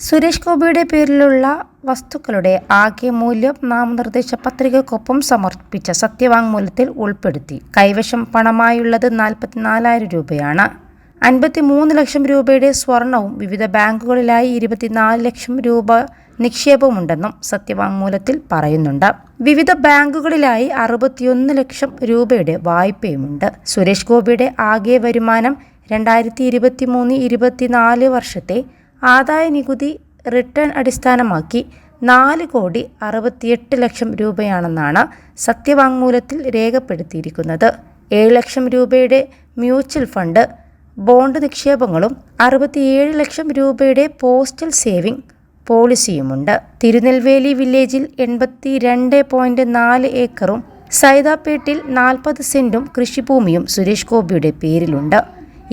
സുരേഷ് ഗോപിയുടെ പേരിലുള്ള വസ്തുക്കളുടെ ആകെ മൂല്യം നാമനിർദ്ദേശ പത്രികയ്ക്കൊപ്പം സമർപ്പിച്ച സത്യവാങ്മൂലത്തിൽ ഉൾപ്പെടുത്തി. കൈവശം പണമായുള്ളത് 44,000 രൂപയാണ്. 53 ലക്ഷം രൂപയുടെ സ്വർണവും വിവിധ ബാങ്കുകളിലായി 24 ലക്ഷം രൂപ നിക്ഷേപമുണ്ടെന്നും സത്യവാങ്മൂലത്തിൽ പറയുന്നുണ്ട്. വിവിധ ബാങ്കുകളിലായി 61 ലക്ഷം രൂപയുടെ വായ്പയുമുണ്ട്. സുരേഷ് ഗോപിയുടെ ആകെ വരുമാനം 2023-24 വർഷത്തെ ആദായ നികുതി റിട്ടേൺ അടിസ്ഥാനമാക്കി 4,68 ലക്ഷം രൂപയാണെന്നാണ് സത്യവാങ്മൂലത്തിൽ രേഖപ്പെടുത്തിയിരിക്കുന്നത്. 7 ലക്ഷം രൂപയുടെ മ്യൂച്വൽ ഫണ്ട്, ബോണ്ട് നിക്ഷേപങ്ങളും 67 ലക്ഷം രൂപയുടെ പോസ്റ്റൽ സേവിംഗ് പോളിസിയുമുണ്ട്. തിരുനെൽവേലി വില്ലേജിൽ 82.4 ഏക്കറും സൈദാപ്പേട്ടിൽ 40 സെന്റും കൃഷിഭൂമിയും സുരേഷ് ഗോപിയുടെ പേരിലുണ്ട്.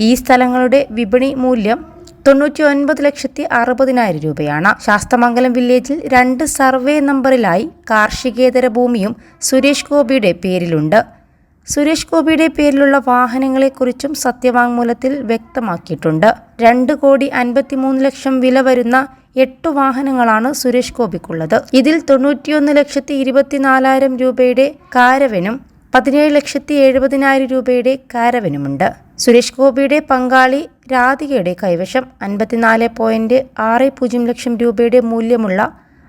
ഈ സ്ഥലങ്ങളുടെ വിപണി മൂല്യം 99,60,000 രൂപയാണ്. ശാസ്തമംഗലം വില്ലേജിൽ 2 സർവേ നമ്പറിലായി കാർഷികേതര ഭൂമിയും സുരേഷ് ഗോപിയുടെ പേരിലുണ്ട്. സുരേഷ് ഗോപിയുടെ പേരിലുള്ള വാഹനങ്ങളെക്കുറിച്ചും സത്യവാങ്മൂലത്തിൽ വ്യക്തമാക്കിയിട്ടുണ്ട്. 2,53 ലക്ഷം വില വരുന്ന 8 വാഹനങ്ങളാണ് സുരേഷ് ഗോപിക്കുള്ളത്. ഇതിൽ 91,24,000 രൂപയുടെ കാരവനും 17,70,000 രൂപയുടെ കാരവനുമുണ്ട്. സുരേഷ് ഗോപിയുടെ പങ്കാളി രാധികയുടെ കൈവശം 54.60 ലക്ഷം രൂപയുടെ മൂല്യമുള്ള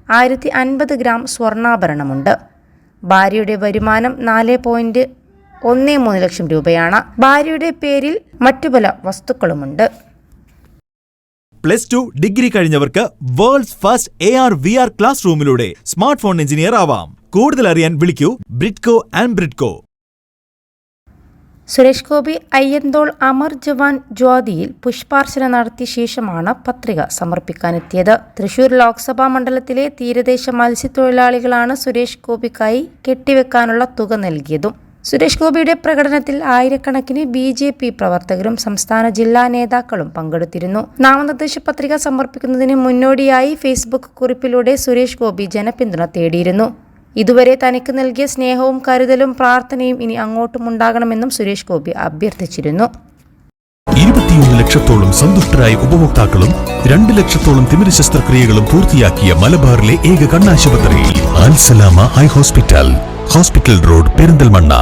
1050 ഗ്രാം സ്വർണ്ണാഭരണമുണ്ട്. ഭാര്യയുടെ വരുമാനം 4.13 ലക്ഷം രൂപയാണ്. ഭാര്യയുടെ പേരിൽ മറ്റു പല വസ്തുക്കളുമുണ്ട്. +2 ഡിഗ്രി കഴിഞ്ഞവർക്ക് വേൾഡ്സ് ഫസ്റ്റ് AR/VR ക്ലാസ് റൂമിലൂടെ സ്മാർട്ട് ഫോൺ എഞ്ചിനീയർ ആവാം. കൂടുതൽ അറിയാൻ വിളിക്കൂ ബ്രിഡ്കോ ആൻഡ് ബ്രിഡ്കോ. സുരേഷ് ഗോപി അയ്യന്തോൾ അമർ ജവാൻ ജ്യോതിയിൽ പുഷ്പാർച്ചന നടത്തിയ ശേഷമാണ് പത്രിക സമർപ്പിക്കാനെത്തിയത്. തൃശൂർ ലോക്സഭാ മണ്ഡലത്തിലെ തീരദേശ മത്സ്യത്തൊഴിലാളികളാണ് സുരേഷ് ഗോപിക്കായി കെട്ടിവെക്കാനുള്ള തുക നൽകിയതും. സുരേഷ് ഗോപിയുടെ പ്രകടനത്തിൽ ആയിരക്കണക്കിന് BJP പ്രവർത്തകരും സംസ്ഥാന ജില്ലാ നേതാക്കളും പങ്കെടുത്തിരുന്നു. നാമനിർദ്ദേശ പത്രിക സമർപ്പിക്കുന്നതിന് മുന്നോടിയായി ഫേസ്ബുക്ക് കുറിപ്പിലൂടെ സുരേഷ് ഗോപി ജനപിന്തുണ തേടിയിരുന്നു. ഇതുവരെ തനിക്ക് നൽകിയ സ്നേഹവും കരുതലും പ്രാർത്ഥനയും ഇനി അങ്ങോട്ടും ഉണ്ടാകണമെന്നും സുരേഷ് ഗോപി അഭ്യർത്ഥിച്ചിരുന്നു. 21 ലക്ഷത്തോളം സന്തുഷ്ടരായ ഉപഭോക്താക്കളും 2 ലക്ഷത്തോളം തിമിര ശസ്ത്രക്രിയകളും പൂർത്തിയാക്കിയ മലബാറിലെ ഏക കണ്ണാശുപത്രി അൽ സലാമ ഹൈ ഹോസ്പിറ്റൽ റോഡ്, പെരിന്തൽമണ്ണ.